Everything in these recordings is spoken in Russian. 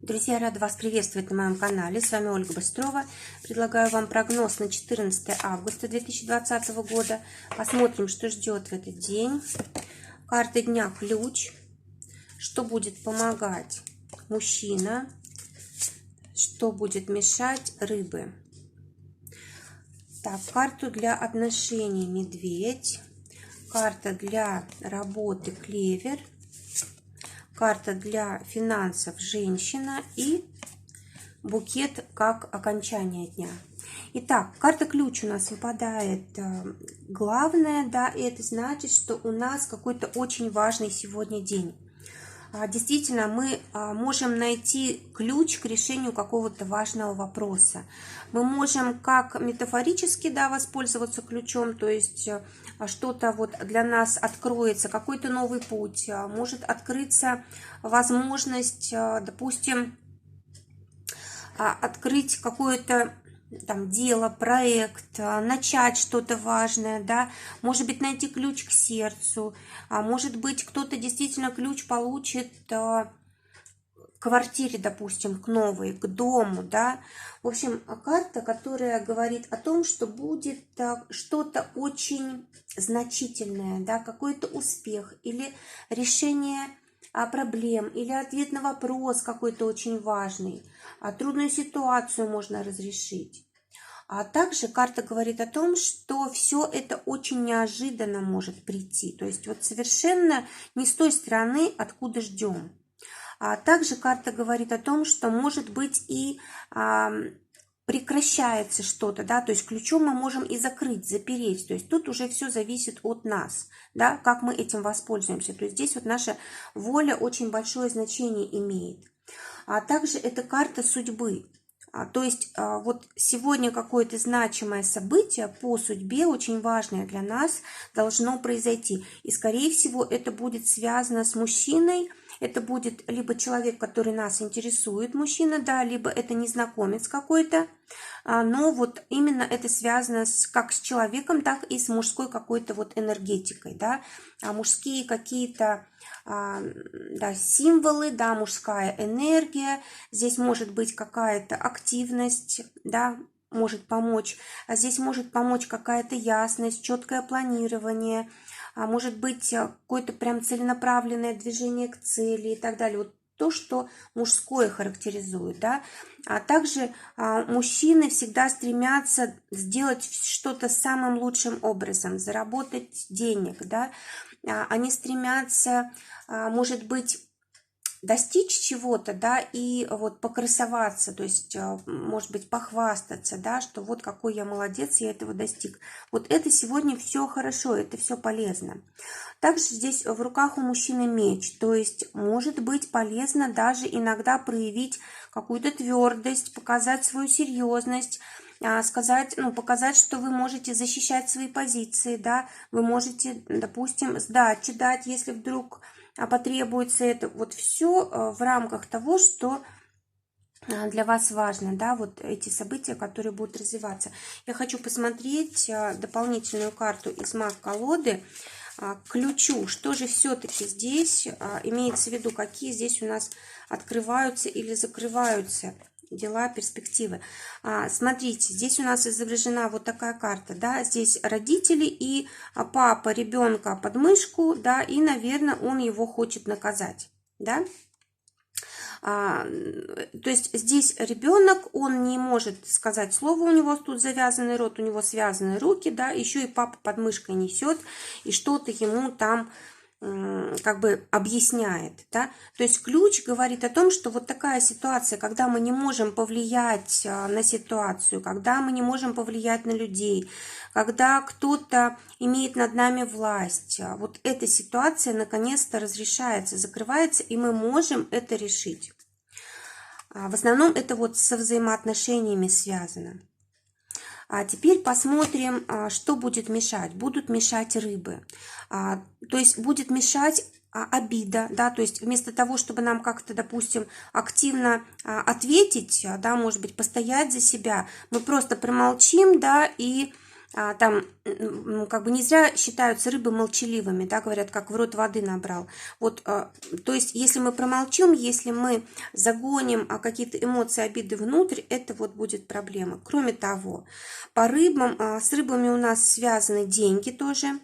Друзья, рада вас приветствовать на моем канале. С вами Ольга Быстрова. Предлагаю вам прогноз на 14 августа 2020 года. Посмотрим, что ждет в этот день. Карта дня ключ. Что будет помогать? Мужчина. Что будет мешать? Рыбы. Так, карту для отношений медведь. Карта для работы клевер. Карта для финансов женщина и букет как окончание дня. Итак, карта ключ у нас выпадает главное, да, и это значит, что у нас какой-то очень важный сегодня день. Действительно, мы можем найти ключ к решению какого-то важного вопроса. Мы можем как метафорически, да, воспользоваться ключом, то есть что-то вот для нас откроется, какой-то новый путь, может открыться возможность, допустим, открыть какое-то там дело, проект, начать что-то важное, да, может быть, найти ключ к сердцу, может быть, кто-то действительно ключ получит к квартире, допустим, к новой, к дому, да. В общем, карта, которая говорит о том, что будет что-то очень значительное, да, какой-то успех или решение проблем, или ответ на вопрос какой-то очень важный, трудную ситуацию можно разрешить. А также карта говорит о том, что все это очень неожиданно может прийти, то есть вот совершенно не с той стороны, откуда ждем. А также карта говорит о том, что может быть и прекращается что-то, да, то есть ключом мы можем и закрыть, запереть, то есть тут уже все зависит от нас, да, как мы этим воспользуемся, то есть здесь вот наша воля очень большое значение имеет. А также это карта судьбы, то есть вот сегодня какое-то значимое событие по судьбе, очень важное для нас, должно произойти, и скорее всего это будет связано с мужчиной. Это будет либо человек, который нас интересует, мужчина, да, либо это незнакомец какой-то, но вот именно это связано как с человеком, так и с мужской какой-то вот энергетикой, да, мужские какие-то, да, символы, да, мужская энергия, здесь может быть какая-то активность, да, может помочь, здесь может помочь какая-то ясность, четкое планирование, может быть какое-то прям целенаправленное движение к цели и так далее. Вот то, что мужское характеризует, да. А также мужчины всегда стремятся сделать что-то самым лучшим образом, заработать денег, да. Они стремятся, может быть, достичь чего-то, да, и вот покрасоваться, то есть, может быть, похвастаться, да, что вот какой я молодец, я этого достиг. Вот это сегодня все хорошо, это все полезно. Также здесь в руках у мужчины меч, то есть может быть полезно даже иногда проявить какую-то твердость, показать свою серьезность, сказать, ну, показать, что вы можете защищать свои позиции, да, вы можете, допустим, сдачи дать, если вдруг потребуется это. Вот все в рамках того, что для вас важно, да, вот эти события, которые будут развиваться. Я хочу посмотреть дополнительную карту из маг-колоды к ключу. Что же все-таки здесь имеется в виду, какие здесь у нас открываются или закрываются дела, перспективы. Смотрите, здесь у нас изображена вот такая карта, да, здесь родители и папа ребенка под мышку, да, и, наверное, он его хочет наказать, да. То есть здесь ребенок, он не может сказать слово, у него тут завязанный рот, у него связаны руки, да, еще и папа под мышкой несет и что-то ему там как бы объясняет, да, то есть ключ говорит о том, что вот такая ситуация, когда мы не можем повлиять на ситуацию, когда мы не можем повлиять на людей, когда кто-то имеет над нами власть, вот эта ситуация наконец-то разрешается, закрывается, и мы можем это решить. В основном это вот со взаимоотношениями связано. А теперь посмотрим, что будет мешать. Будут мешать рыбы. То есть будет мешать обида, да, то есть вместо того, чтобы нам как-то, допустим, активно ответить, да, может быть, постоять за себя, мы просто промолчим, да, и там как бы не зря считаются рыбы молчаливыми, да, говорят, как в рот воды набрал. Вот, то есть, если мы промолчим, если мы загоним какие-то эмоции, обиды внутрь, это вот будет проблема. Кроме того, по рыбам, с рыбами у нас связаны деньги тоже,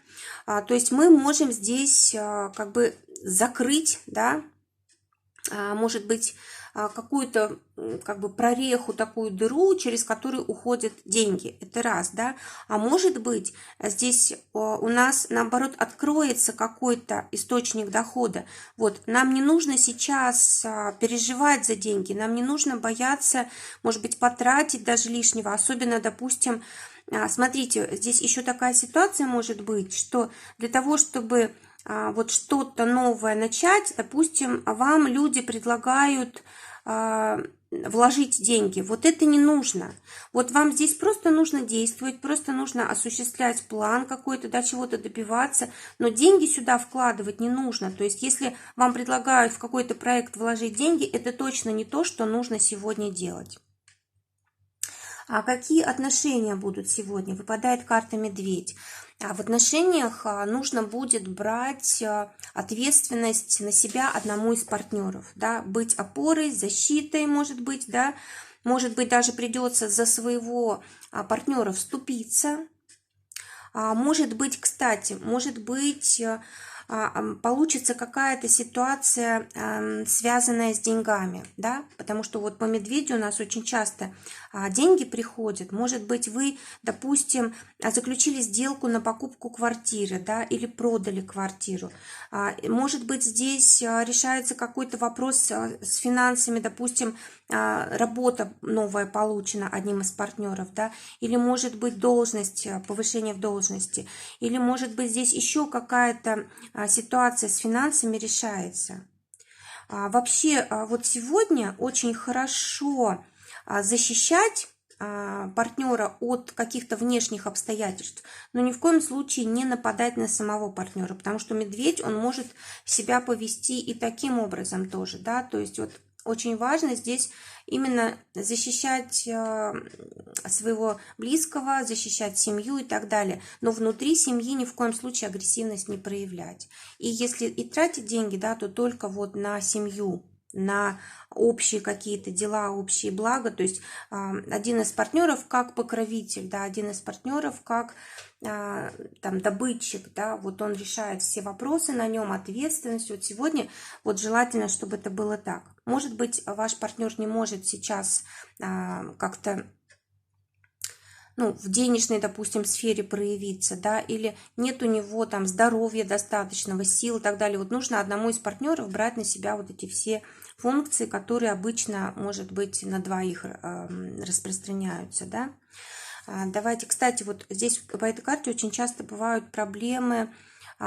то есть мы можем здесь как бы закрыть, да, может быть, какую-то как бы прореху, такую дыру, через которую уходят деньги. Это раз, да. А может быть, здесь у нас, наоборот, откроется какой-то источник дохода. Вот, нам не нужно сейчас переживать за деньги, нам не нужно бояться, может быть, потратить даже лишнего, особенно, допустим, смотрите, здесь еще такая ситуация может быть, что для того, чтобы вот что-то новое начать, допустим, вам люди предлагают вложить деньги. Вот это не нужно. Вот вам здесь просто нужно действовать, просто нужно осуществлять план какой-то, да, чего-то добиваться, но деньги сюда вкладывать не нужно. То есть, если вам предлагают в какой-то проект вложить деньги, это точно не то, что нужно сегодня делать. А какие отношения будут сегодня? Выпадает карта «Медведь». В отношениях нужно будет брать ответственность на себя одному из партнеров, да, быть опорой, защитой, может быть, да, может быть, даже придется за своего партнера вступиться. Может быть, кстати, может быть, получится какая-то ситуация, связанная с деньгами, да, потому что вот по медведю у нас очень часто деньги приходят. Может быть, вы, допустим, заключили сделку на покупку квартиры, да, или продали квартиру. Может быть, здесь решается какой-то вопрос с финансами, допустим, работа новая получена одним из партнеров, да, или может быть должность, повышение в должности, или может быть здесь еще какая-то ситуация с финансами решается. Вообще, вот сегодня очень хорошо защищать партнера от каких-то внешних обстоятельств, но ни в коем случае не нападать на самого партнера, потому что медведь, он может себя повести и таким образом тоже, да, то есть вот очень важно здесь именно защищать своего близкого, защищать семью и так далее. Но внутри семьи ни в коем случае агрессивность не проявлять. И если и тратить деньги, да, то только вот на семью, на общие какие-то дела, общие блага. То есть один из партнеров как покровитель, да, один из партнеров как там добытчик, да, вот он решает все вопросы, на нем ответственность. Вот сегодня вот желательно, чтобы это было так. Может быть, ваш партнер не может сейчас как-то, ну, в денежной, допустим, сфере проявиться, да, или нет у него там здоровья достаточного, сил и так далее. Вот нужно одному из партнеров брать на себя вот эти все функции, которые обычно, может быть, на двоих распространяются, да. Давайте, кстати, вот здесь по этой карте очень часто бывают проблемы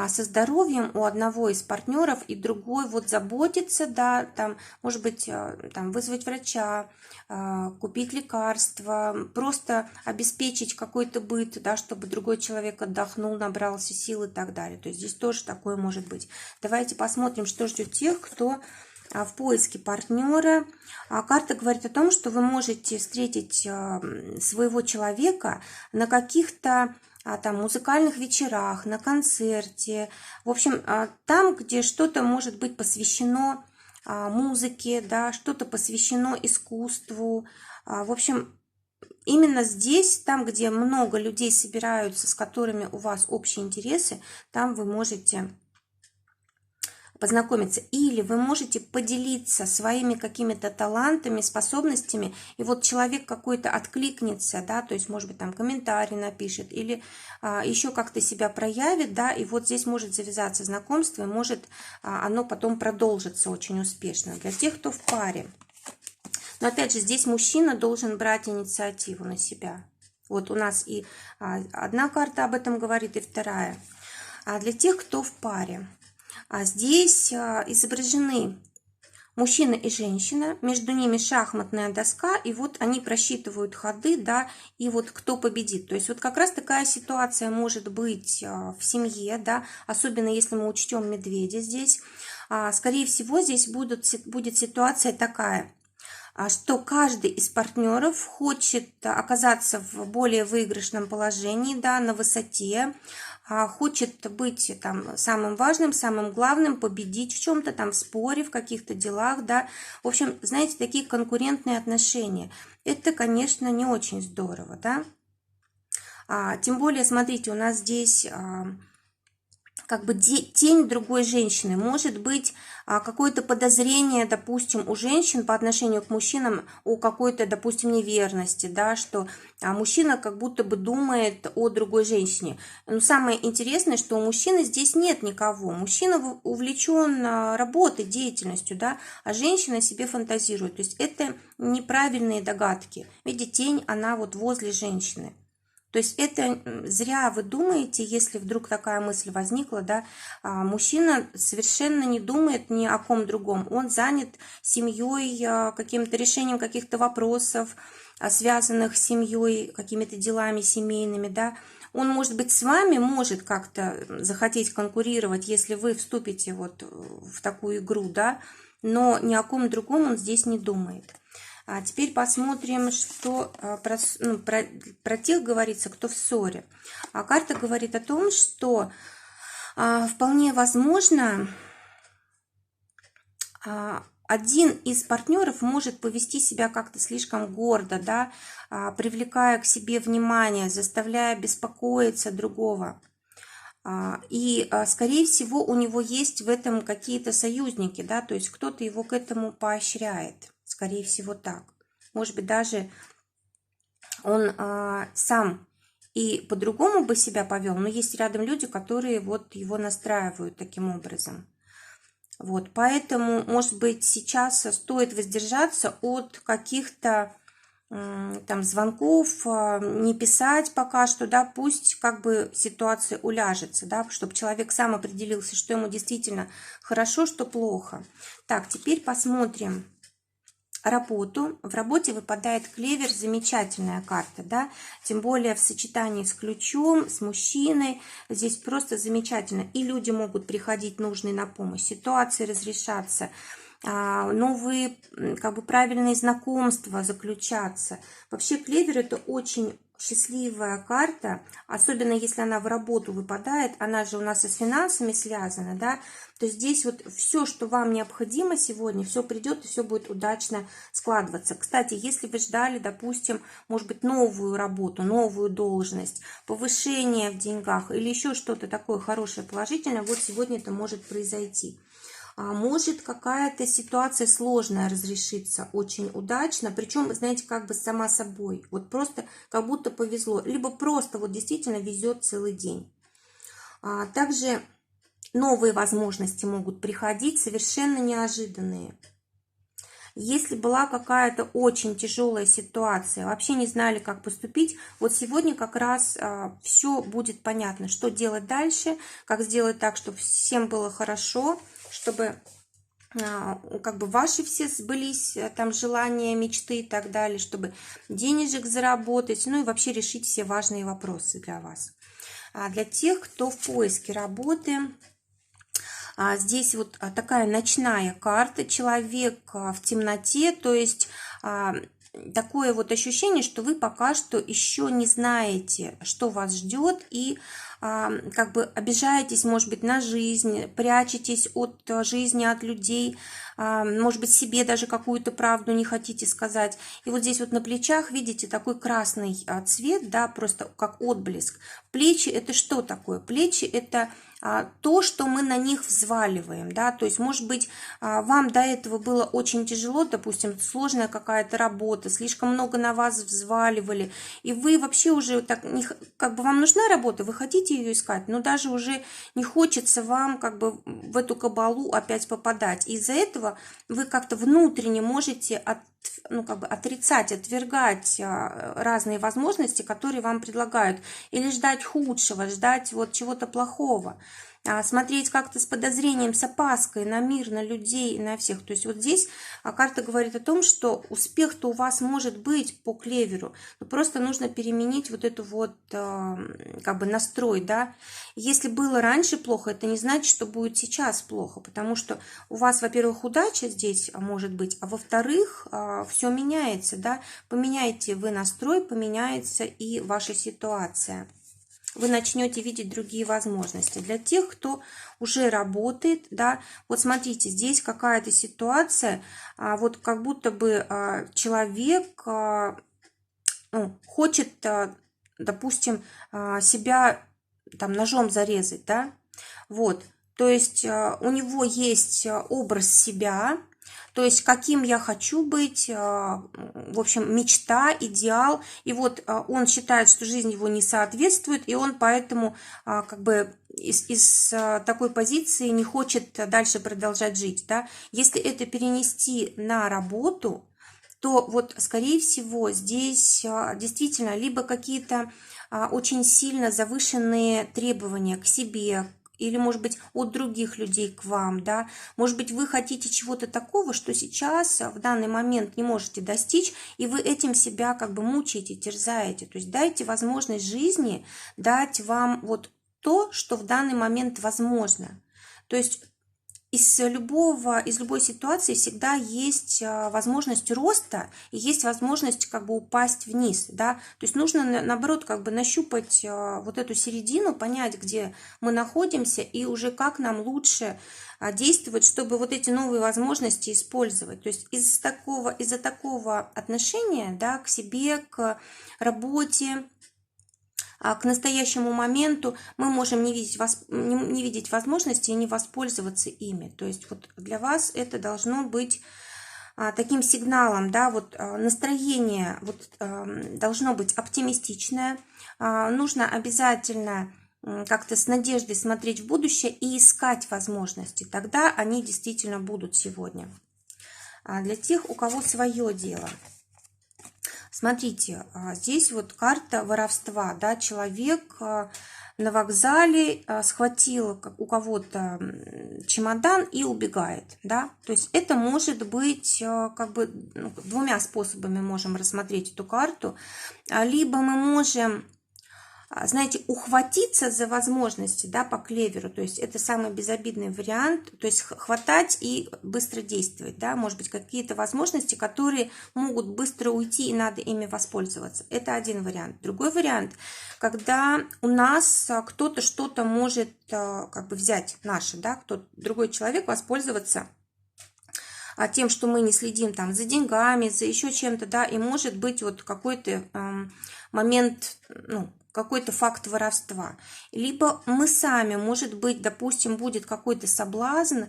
со здоровьем у одного из партнеров, и другой вот заботится, да, там, может быть, там, вызвать врача, купить лекарства, просто обеспечить какой-то быт, да, чтобы другой человек отдохнул, набрался сил и так далее. То есть здесь тоже такое может быть. Давайте посмотрим, что ждет тех, кто в поиске партнера. Карта говорит о том, что вы можете встретить своего человека на каких-то там музыкальных вечерах, на концерте, в общем, там, где что-то может быть посвящено музыке, да, что-то посвящено искусству, в общем, именно здесь, там, где много людей собираются, с которыми у вас общие интересы, там вы можете познакомиться, или вы можете поделиться своими какими-то талантами, способностями, и вот человек какой-то откликнется, да, то есть, может быть, там комментарий напишет, или еще как-то себя проявит, да, и вот здесь может завязаться знакомство, и может оно потом продолжится очень успешно. Для тех, кто в паре. Но опять же, здесь мужчина должен брать инициативу на себя. Вот у нас и одна карта об этом говорит, и вторая. А для тех, кто в паре. Здесь изображены мужчина и женщина, между ними шахматная доска, и вот они просчитывают ходы, да, и вот кто победит. То есть вот как раз такая ситуация может быть в семье, да, особенно если мы учтем медведя здесь. Скорее всего, здесь будет ситуация такая. что каждый из партнеров хочет оказаться в более выигрышном положении, да, на высоте, хочет быть там самым важным, самым главным, победить в чем-то там, в споре, в каких-то делах, да. В общем, знаете, такие конкурентные отношения. Это, конечно, не очень здорово, да. Тем более, смотрите, у нас здесь как бы тень другой женщины. Может быть, какое-то подозрение, допустим, у женщин по отношению к мужчинам о какой-то, допустим, неверности, да, что мужчина как будто бы думает о другой женщине. Но самое интересное, что у мужчины здесь нет никого. Мужчина увлечен работой, деятельностью, да, а женщина себе фантазирует. То есть это неправильные догадки. Видите, тень, она вот возле женщины. То есть это зря вы думаете, если вдруг такая мысль возникла, да, мужчина совершенно не думает ни о ком другом, он занят семьей, каким-то решением каких-то вопросов, связанных с семьей, какими-то делами семейными, да. Он, может быть, с вами может как-то захотеть конкурировать, если вы вступите вот в такую игру, да, но ни о ком другом он здесь не думает. А теперь посмотрим, что про тех говорится, кто в ссоре. Карта говорит о том, что вполне возможно один из партнеров может повести себя как-то слишком гордо, да, привлекая к себе внимание, заставляя беспокоиться другого. И, скорее всего, у него есть в этом какие-то союзники, да, то есть кто-то его к этому поощряет. Скорее всего, так. Может быть, даже он сам и по-другому бы себя повел, но есть рядом люди, которые вот его настраивают таким образом. Вот, поэтому, может быть, сейчас стоит воздержаться от каких-то там звонков, не писать пока что, да, пусть как бы ситуация уляжется, да, чтобы человек сам определился, что ему действительно хорошо, что плохо. Так, теперь посмотрим работу. В работе выпадает клевер, замечательная карта, да, тем более в сочетании с ключом, с мужчиной, здесь просто замечательно. И люди могут приходить нужные на помощь, ситуации разрешаться, новые как бы правильные знакомства заключаться. Вообще клевер это очень счастливая карта, особенно если она в работу выпадает, она же у нас и с финансами связана, да, то здесь вот все, что вам необходимо сегодня, все придет и все будет удачно складываться. Кстати, если вы ждали, допустим, может быть, новую работу, новую должность, повышение в деньгах или еще что-то такое хорошее, положительное, вот сегодня это может произойти. Может какая-то ситуация сложная разрешиться очень удачно, причем, знаете, как бы сама собой, вот просто как будто повезло, либо просто вот действительно везет целый день. Также новые возможности могут приходить, совершенно неожиданные. Если была какая-то очень тяжелая ситуация, вообще не знали, как поступить, вот сегодня как раз все будет понятно, что делать дальше, как сделать так, чтобы всем было хорошо, чтобы как бы ваши все сбылись там желания, мечты и так далее, чтобы денежек заработать, ну и вообще решить все важные вопросы для вас. Для тех, кто в поиске работы, здесь вот такая ночная карта, человек в темноте, то есть такое вот ощущение, что вы пока что еще не знаете, что вас ждет, и как бы обижаетесь, может быть, на жизнь, прячетесь от жизни, от людей, может быть, себе даже какую-то правду не хотите сказать. И вот здесь вот на плечах, видите, такой красный цвет, да, просто как отблеск. Плечи – это что такое? Плечи – это то, что мы на них взваливаем, да, то есть, может быть, вам до этого было очень тяжело, допустим, сложная какая-то работа, слишком много на вас взваливали, и вы вообще уже так, как бы вам нужна работа, вы хотите ее искать, но даже уже не хочется вам как бы в эту кабалу опять попадать, из-за этого вы как-то внутренне можете отрицать, отвергать разные возможности, которые вам предлагают, или ждать худшего, ждать вот чего-то плохого. смотреть как-то с подозрением, с опаской на мир, на людей, на всех. То есть вот здесь карта говорит о том, что успех-то у вас может быть по клеверу, но просто нужно переменить вот эту вот как бы настрой, да. Если было раньше плохо, это не значит, что будет сейчас плохо, потому что у вас, во-первых, удача здесь может быть, а во-вторых, все меняется, да. Поменяете вы настрой, поменяется и ваша ситуация. Вы начнете видеть другие возможности. Для тех, кто уже работает, да, вот смотрите, здесь какая-то ситуация, вот как будто бы человек хочет, допустим, себя там ножом зарезать, да, вот, то есть у него есть образ себя, то есть каким я хочу быть, в общем, мечта, идеал, и вот он считает, что жизнь его не соответствует, и он поэтому как бы из такой позиции не хочет дальше продолжать жить, да. Если это перенести на работу, то вот, скорее всего, здесь действительно либо какие-то очень сильно завышенные требования к себе, или, может быть, от других людей к вам, да, может быть, вы хотите чего-то такого, что сейчас в данный момент не можете достичь, и вы этим себя как бы мучаете, терзаете, то есть дайте возможность жизни дать вам вот то, что в данный момент возможно, то есть из любой ситуации всегда есть возможность роста и есть возможность как бы упасть вниз, да, то есть нужно наоборот как бы нащупать вот эту середину, понять, где мы находимся и уже как нам лучше действовать, чтобы вот эти новые возможности использовать, то есть из-за такого отношения, да, к себе, к работе, к настоящему моменту мы можем не видеть возможности и не воспользоваться ими. То есть вот для вас это должно быть таким сигналом, да, вот настроение вот, должно быть оптимистичное, нужно обязательно как-то с надеждой смотреть в будущее и искать возможности, тогда они действительно будут сегодня. Для тех, у кого свое дело. Смотрите, здесь вот карта воровства, да, человек на вокзале схватил у кого-то чемодан и убегает, да, то есть это может быть как бы двумя способами можем рассмотреть эту карту, либо мы можем, знаете, ухватиться за возможности, да, по клеверу, то есть это самый безобидный вариант, то есть хватать и быстро действовать, да, может быть, какие-то возможности, которые могут быстро уйти и надо ими воспользоваться. Это один вариант. Другой вариант, когда у нас кто-то что-то может как бы взять наше, да, кто-то, другой человек воспользоваться тем, что мы не следим там за деньгами, за еще чем-то, да, и может быть вот какой-то момент, ну, какой-то факт воровства. Либо мы сами, может быть, допустим, будет какой-то соблазн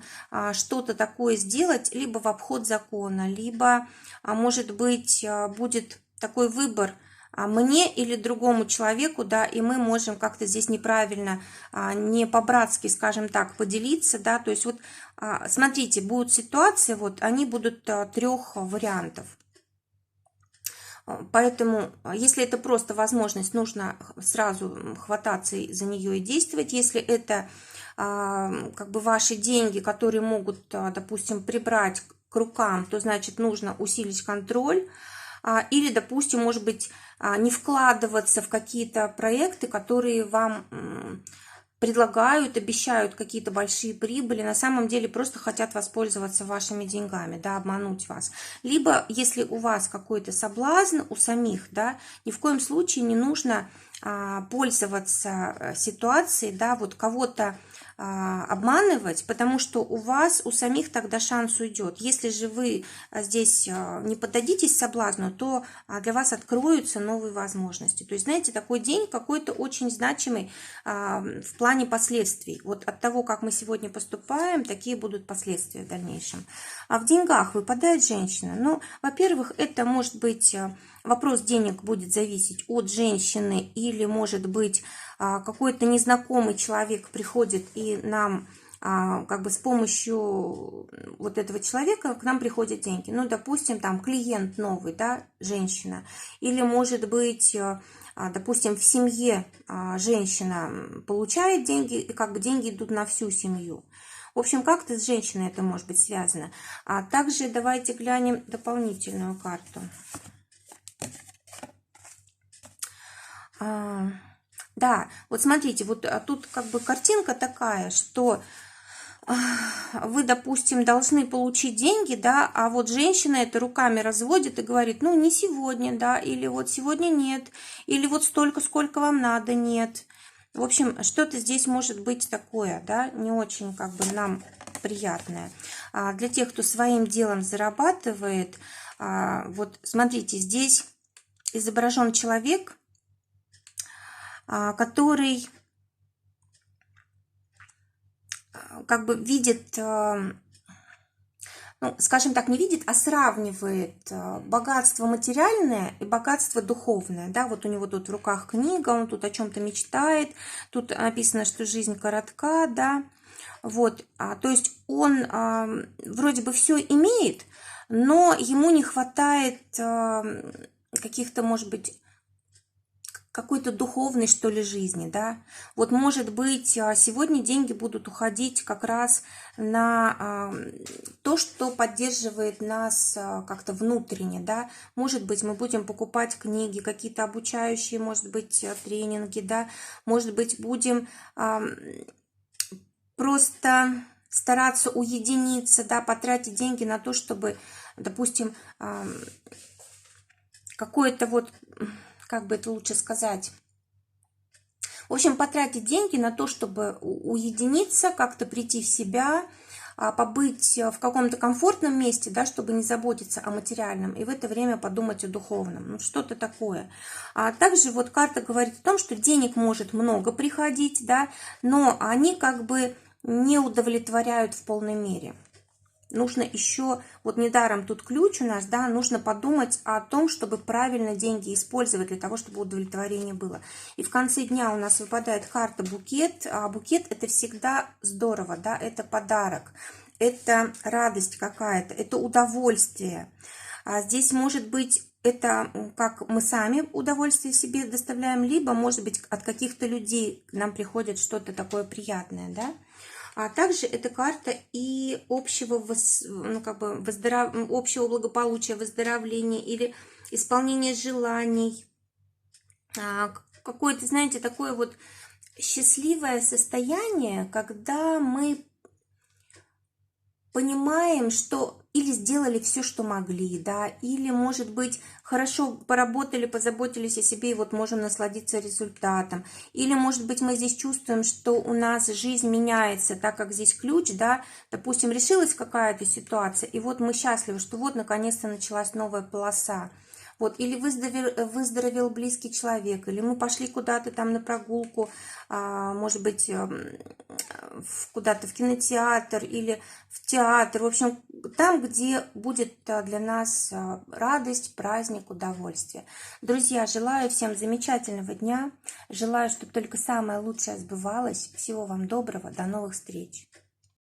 что-то такое сделать, либо в обход закона, либо, может быть, будет такой выбор мне или другому человеку, да, и мы можем как-то здесь неправильно, не по-братски, скажем так, поделиться, да, то есть вот смотрите, будут ситуации, вот они будут трех вариантов. Поэтому, если это просто возможность, нужно сразу хвататься за нее и действовать. Если это как бы ваши деньги, которые могут, допустим, прибрать к рукам, то значит нужно усилить контроль. Или, допустим, может быть, не вкладываться в какие-то проекты, которые вам предлагают, обещают какие-то большие прибыли, на самом деле просто хотят воспользоваться вашими деньгами, да, обмануть вас. Либо, если у вас какой-то соблазн у самих, да, ни в коем случае не нужно пользоваться ситуацией, да, вот кого-то обманывать, потому что у вас, у самих тогда шанс уйдет. Если же вы здесь не поддадитесь соблазну, то для вас откроются новые возможности. То есть, знаете, такой день какой-то очень значимый в плане последствий. Вот от того, как мы сегодня поступаем, такие будут последствия в дальнейшем. А в деньгах выпадает женщина. Ну, во-первых, это может быть... Вопрос денег будет зависеть от женщины, или, может быть, какой-то незнакомый человек приходит и нам как бы с помощью вот этого человека к нам приходят деньги. Ну, допустим, там клиент новый, да, женщина. Или, может быть, допустим, в семье женщина получает деньги, и как бы деньги идут на всю семью. В общем, как-то с женщиной это может быть связано. А также давайте глянем дополнительную карту. Да, вот смотрите, вот тут как бы картинка такая, что вы, допустим, должны получить деньги, да, а вот женщина это руками разводит и говорит, ну, не сегодня, да, или вот сегодня нет, или вот столько, сколько вам надо, нет. В общем, что-то здесь может быть такое, да, не очень как бы нам приятное. Для тех, кто своим делом зарабатывает, вот смотрите, здесь изображен человек, который как бы видит, ну, скажем так, не видит, а сравнивает богатство материальное и богатство духовное. Да, вот у него тут в руках книга, он тут о чем-то мечтает, тут написано, что жизнь коротка, да, вот, то есть он вроде бы все имеет, но ему не хватает каких-то, может быть, какой-то духовной, что ли, жизни, да. Вот, может быть, сегодня деньги будут уходить как раз на то, что поддерживает нас как-то внутренне, да. Может быть, мы будем покупать книги, какие-то обучающие, может быть, тренинги, да. Может быть, будем просто стараться уединиться, да, потратить деньги на то, чтобы, допустим, какое-то вот, как бы это лучше сказать, в общем, потратить деньги на то, чтобы уединиться, как-то прийти в себя, побыть в каком-то комфортном месте, да, чтобы не заботиться о материальном, и в это время подумать о духовном, ну, что-то такое. А также вот карта говорит о том, что денег может много приходить, да, но они как бы не удовлетворяют в полной мере. Нужно еще, вот недаром тут ключ у нас, да, нужно подумать о том, чтобы правильно деньги использовать для того, чтобы удовлетворение было. И в конце дня у нас выпадает карта букет. А букет это всегда здорово, да, это подарок, это радость какая-то, это удовольствие. А здесь может быть это как мы сами удовольствие себе доставляем, либо может быть от каких-то людей к нам приходит что-то такое приятное, да. А также это карта и общего, ну, как бы общего благополучия, выздоровления или исполнения желаний. Какое-то, знаете, такое вот счастливое состояние, когда мы понимаем, что или сделали все, что могли, да, или, может быть, хорошо поработали, позаботились о себе, и вот можем насладиться результатом. Или, может быть, мы здесь чувствуем, что у нас жизнь меняется, так как здесь ключ, да, допустим, решилась какая-то ситуация, и вот мы счастливы, что вот наконец-то началась новая полоса. Вот, или выздоровел близкий человек, или мы пошли куда-то там на прогулку, может быть, куда-то в кинотеатр или в театр. В общем, там, где будет для нас радость, праздник, удовольствие. Друзья, желаю всем замечательного дня. Желаю, чтобы только самое лучшее сбывалось. Всего вам доброго. До новых встреч.